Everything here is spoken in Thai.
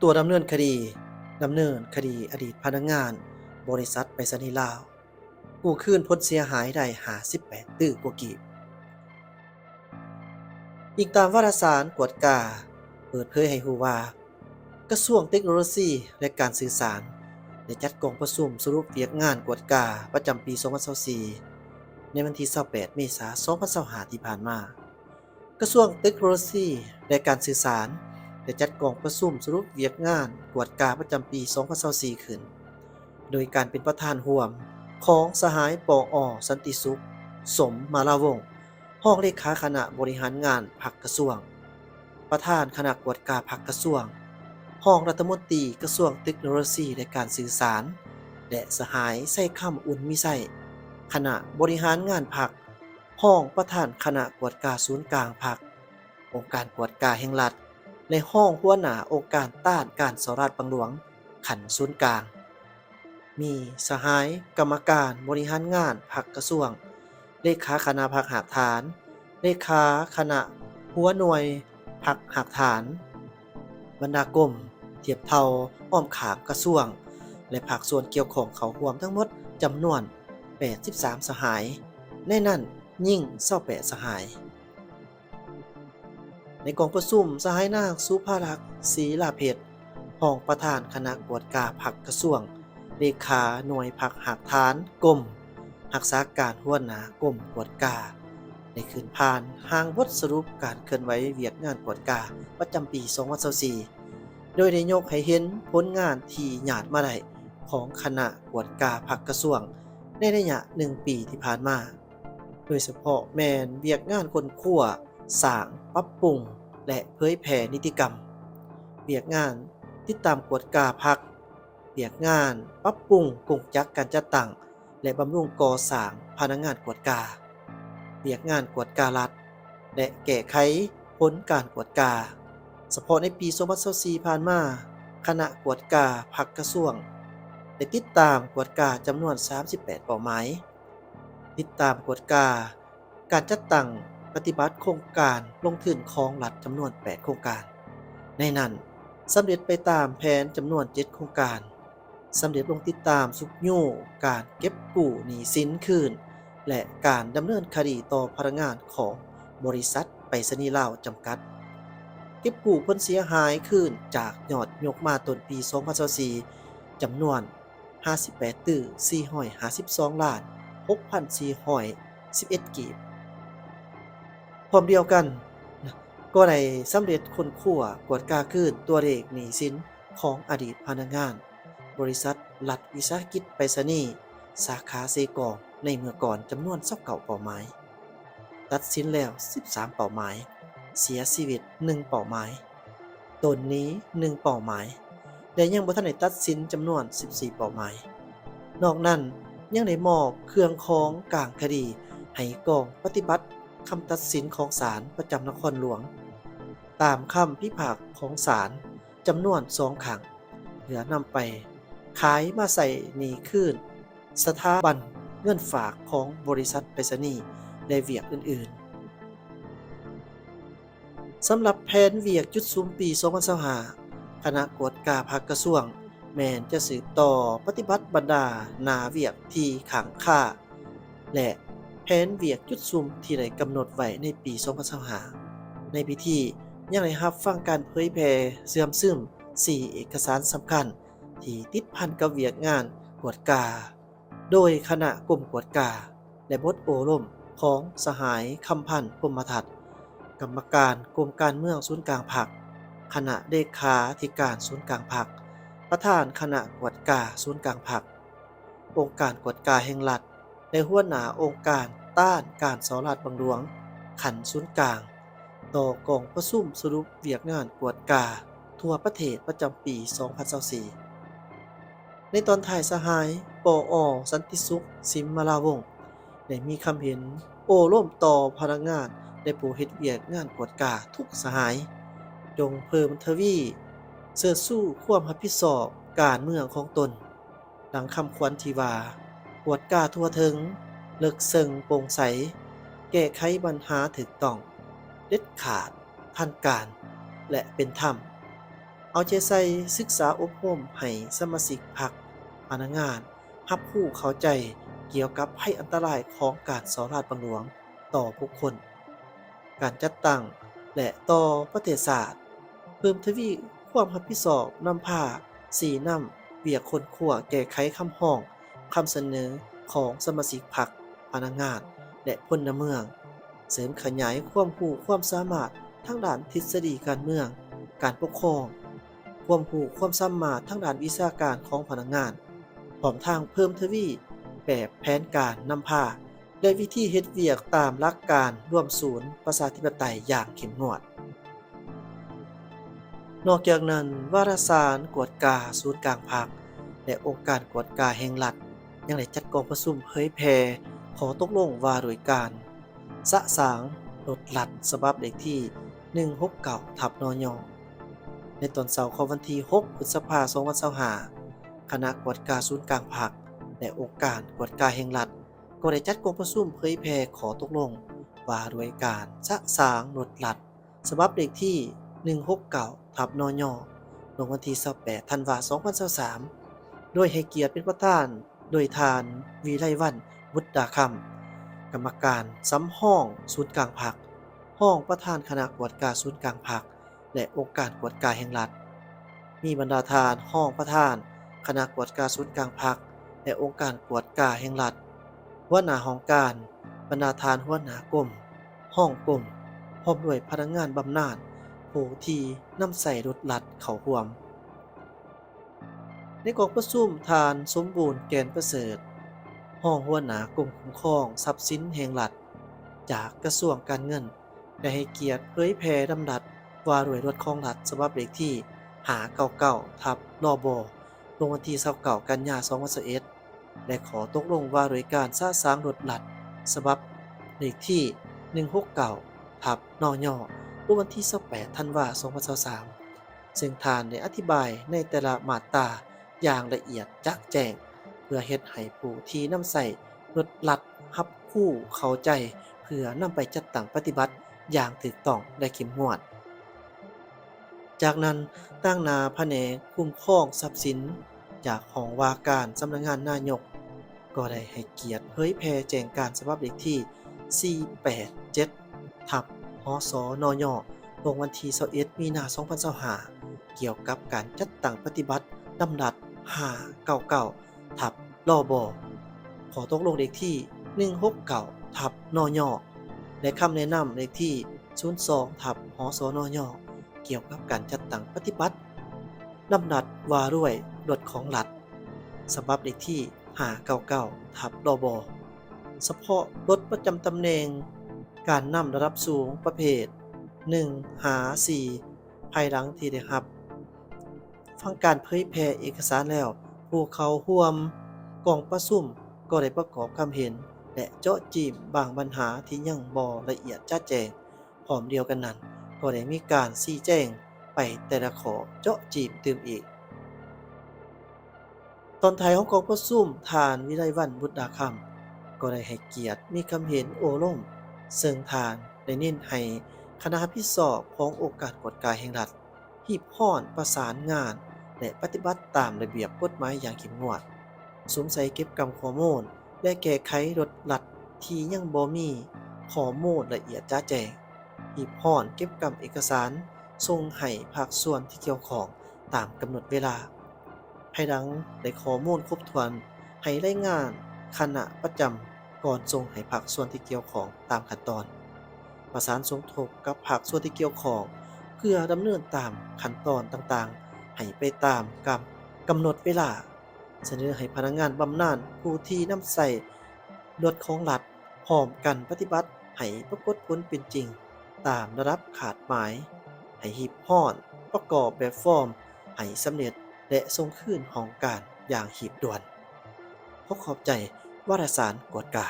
ตัวดำเนินคดีอดีตพนักงานบริษัทไปรษณีย์ลาวกู้คืนผลเสียหายได้58ตื้อกว่ากีบอีกตามวารสารกวดกาเปิดเผยให้ฮู้ว่ากระทรวงเทคโนโลยีและการสื่อสารได้จัดกองประชุมสรุปเวียกงานกวดกาประจำปี 2024 ในวันที่ 28 เมษายน 2025 ที่ผ่านมา กระทรวงเทคโนโลยีและการสื่อสารได้จัดกองประชุมสรุปเวียกงานกวดกาประจำปี 2024 ขึ้น โดยการเป็นประธานร่วมของสหายปอสันติสุข สมมาลาวงศ์รองเลขาคณะบริหารงานพรรคกระทรวง ประธานคณะกวดกาพรรคกระทรวงรองรัฐมนตรีกระทรวงเทคโนโลยีและการสื่อสาร และสหายไส้ค่ำอุ่นมิไส้คณะบริหารงานพรรครองประธานคณะกวดกาศูนย์กลางพรรคองค์การกวดกาแห่งรัฐและห้องหัวหน้าองค์การต้านการสราดบังหลวงขันศูนย์กลางมีสหายกรรมการบริหารงานพรรคกระทรวงเลขาคณะพรรคหากฐานเลขาคณะหัวหน่วยพรรคหากฐานบรรณาก้มเทียบเท่าอ้อมขามกระทรวงและภาคส่วนเกี่ยวข้องเขารวมทั้งหมดจำนวน83สหายในนั้นยิ่ง28สหายในกองประชุมสหายนางสุภาลักษณ์ศรีลาเพชรรองประธานคณะกวดกาพรรคกระทรวงเลขาหน่วยพรรคหากฐานกรมรักษาการหัวหน้ากรมกวดกาได้ขึ้นผ่านห้างบทสรุปการเคลื่อนไหวเวียกงานกวดกาประจำปี 2024 โดยได้ยกให้เห็นผลงานที่หยาดมาได้ของคณะกวดกาพรรคกระทรวงในระยะ1 ปีที่ผ่านมาโดยเฉพาะแมนเวียกงานคนขั้วสร้างปรับปรุงและเผยแผ่นิติกรรมเวียกงานติดตามกวดกาพรรคเวียกงานปรับปรุงกงจักการจัดตั้งและบำรุงก่อสร้างพนักงานกวดกาเวียกงานกวดการัฐและแก้ไขผลการกวดกาเฉพาะในปี 2024 ผ่านมาคณะกวดกาพรรคกระทรวงได้ติดตามกวดกาจำนวน38เป้าหมายติดตามกวดกาการจัดตั้งปฏิบัติโครงการลงทุนของรัฐจำนวน8โครงการในนั้นสำเร็จไปตามแผนจำนวน7โครงการสำเร็จลงติดตามสุกโยการเก็บกู้หนี้สินคืนและการดำเนินคดีต่อพนักงานของบริษัทไปรษณีย์ลาวจำกัดเก็บกู้ผลเสียหายคืนจากยอดยกมาต้นปี 2024 จำนวน58ตื้อ452ล้าน6,411กีบพร้อมเดียวกันก็ได้สำเร็จค้นคว้ากวดกาคืนตัวเลขหนี้สินของอดีตพนักงานบริษัทรัฐวิสาหกิจไปรษณีย์สาขาเซกองในเมื่อก่อนจำนวน29เป้าหมายตัดสินแล้ว13เป้าหมายเสียชีวิต1เป้าหมายตนนี้1เป้าหมายและยังบ่ทันได้ตัดสินจำนวน14เป้าหมายนอกนั้นยังได้มอบเครื่องของกลางคดีให้กองปฏิบัติคำตัดสินของศาลประจำนครหลวงตามคำพิพากษาของศาลจำนวน2ครั้งเหลือนำไปขายมาใส่หนี้คืนสถาบันเงินฝากของบริษัทไปรษณีย์และเวียกอื่นๆสำหรับแผนเวียกจุดซุ้มปี 2025 คณะกวดกาพรรคกระทรวงแม้นจะสืบต่อปฏิบัติบรรดาหนาเวียกที่ขังค่าและแผนเวียกจุดซุ่มที่ได้กำหนดไว้ในปี 2025 ในพิธียังได้รับฟังการเผยแพร่เสื่อมซึม4เอกสารสำคัญที่ติดพันกับเวียกงานกวดกาโดยคณะกรมกวดกาและบทโอรมของสหายคำพันธ์พรหมทัตกรรมการกรมการเมืองศูนย์กลางพรรคคณะเลขาธิการศูนย์กลางพรรคประธานคณะกวดกาศูนย์กลางพรรคองค์การกวดกาแห่งรัฐและหัวหน้าองค์การต้านการสอราดบังหลวงขันศูนย์กลางต่อกองประชุมสรุปเวียกงานกวดกาทั่วประเทศประจำปี 2024 ในตอนท้ายสหายปอสันติสุข สิมมาลาวงศ์ได้มีคำเห็นโอ้ร่วมต่อพนักงานและผู้เฮ็ดเวียกงานกวดกาทุกสหายจงเพิ่มทวีเสิร์ชสู้ความรับผิดชอบการเมืองของตนดังคำขวัญที่ว่ากวดกาทั่วถึงเลิกเซิงโปร่งใสแก้ไขปัญหาถูกต้องเด็ดขาดทันการและเป็นธรรม เอาใจใส่ศึกษาอบรมให้สมาชิกพรรคพนักงานรับรู้เข้าใจเกี่ยวกับภัยอันตรายของการสอราชบังหลวงต่อบุคคลการจัดตั้งและต่อประเทศชาติเพิ่มทวีความรับผิดชอบนำพาสี่นำเวียกคนขั้วแก้ไขคำร้องคำเสนอของสมาชิกพรรคพนักงานและพลเมืองเสริมขยายความรู้ความสามารถทางด้านทฤษฎีการเมืองการปกครองความรู้ความสามารถทางด้านวิชาการของพนักงานพร้อมทางเพิ่มทวีแบบแผนการนำพาและวิธีเฮ็ดเวียกตามหลักการร่วมศูนย์ประชาธิปไตยอย่างเข้มงวดนอกจากนั้นวารสารกวดกาศูนย์กลางภาคและองค์การกวดกาแห่งรัฐยังได้จัดกองประชุมเผยแพร่ขอตกลงว่าโดยการสะสางรถลัดฉบับเลขที่169/นยในตอนเสาร์ของวันที่6พฤษภาคม2025คณะกวดกาศูนย์กลางภาคและองค์การกวดกาแห่งรัฐก็ได้จัดกองประชุมเผยแพร่ขอตกลงว่าโดยการสะสางรถลัดฉบับเลขที่169/นยลงวันที่28ธันวาคม2023โดยให้เกียรติเป็นประธานโดยทานวีไลวรรณบุตรดาคำกรรมการสำห้องศูนย์กลางภาคห้องประธานคณะกวดกาศูนย์กลางภาคและองค์การกวดกาแห่งรัฐมีบรรดาทานห้องประธานคณะกวดกาศูนย์กลางภาคและองค์การกวดกาแห่งรัฐหัวหน้าห้องการบรรดาทานหัวหน้ากรมห้องกรมพร้อมด้วยพนักงานบำนาญผู้ที่นำใส่รถลัดเข้าร่วมในกองประชุมทานสมบูรณ์แกนประเสริฐห้องหัวหน้ากรมคุ้มครองทรัพย์สินแห่งรัฐจากกระทรวงการเงินได้ให้เกียรติเผยแพร่ลำดับว่าด้วยรถของรัฐฉบับเลขที่599/นบลงวันที่29กันยายน2021และขอตกลงว่าโดยการสะสางรถลัดฉบับเลขที่169/นยลงวันที่28ธันวาคม2023ซึ่งทานได้อธิบายในแต่ละมาตราอย่างละเอียดจักแจ้งเพื่อเฮ็ดให้ผู้ที่นำใส่รถลัดรับรู้เข้าใจเพื่อนำไปจัดตั้งปฏิบัติอย่างถูกต้องและเข้มงวดจากนั้นตั้งหน้าแผนกคุ้มครองทรัพย์สินจากห้องว่าการสำนักงานนายกก็ได้ให้เกียรติเผยแพร่แจ้งการฉบับเลขที่487/หสนยลงวันที่21มีนาคม2025เกี่ยวกับการจัดตั้งปฏิบัติลำดับ599/ลบขอตกลงเลขที่169/นยและคำแนะนำเลขที่02/หสนยเกี่ยวกับการจัดตั้งปฏิบัติลำดับว่าด้วยรถของรัฐฉบับเลขที่599/ลบเฉพาะรถประจำตำแหน่งการนำระดับสูงประเภท1-4ภายหลังที่ได้รับฟังการเผยแพร่เอกสารแล้วผู้เข้าร่วมกองประชุมก็ได้ประกอบความเห็นและเจาะจิ้มบางปัญหาที่ยังบ่ละเอียดชัดแจ้งพร้อมเดียวกันนั้นก็ได้มีการชี้แจงไปแต่ละข้อเจาะจิ้มเติมอีกตอนท้ายของกองประชุมทานวิไลวรรณบุตรดาคำก็ได้ให้เกียรติมีคำเห็นโอล่มซึ่งทานได้เน้นให้คณะรับผิดชอบขององค์การกวดกาแห่งรัฐรีบร้อนประสานงานและปฏิบัติตามระเบียบกฎหมายอย่างเข้มงวดสวมใส่เก็บกำข้อมูลและแก้ไขรถลัดที่ยังบ่มีข้อมูลละเอียดชัดแจ้งรีบร้อนเก็บกำเอกสารส่งให้ภาคส่วนที่เกี่ยวข้องตามกำหนดเวลาภายหลังได้ข้อมูลครบถ้วนให้รายงานคณะประจำก่อนส่งให้ภาคส่วนที่เกี่ยวข้องตามขั้นตอนประสานสมทบกับภาคส่วนที่เกี่ยวข้องเพื่อดำเนินตามขั้นตอนต่างๆให้ไปตามกำหนดเวลาเสนอให้พนักงานบำนาญผู้ที่นำใส่รถของรัฐพร้อมกันปฏิบัติให้ปรากฏผลเป็นจริงตามระดับขาดหมายให้รีบร้อนประกอบแบบฟอร์มให้สำเร็จและส่งคืนห้องการอย่างหีบด่วนขอขอบใจวารสารกวดกา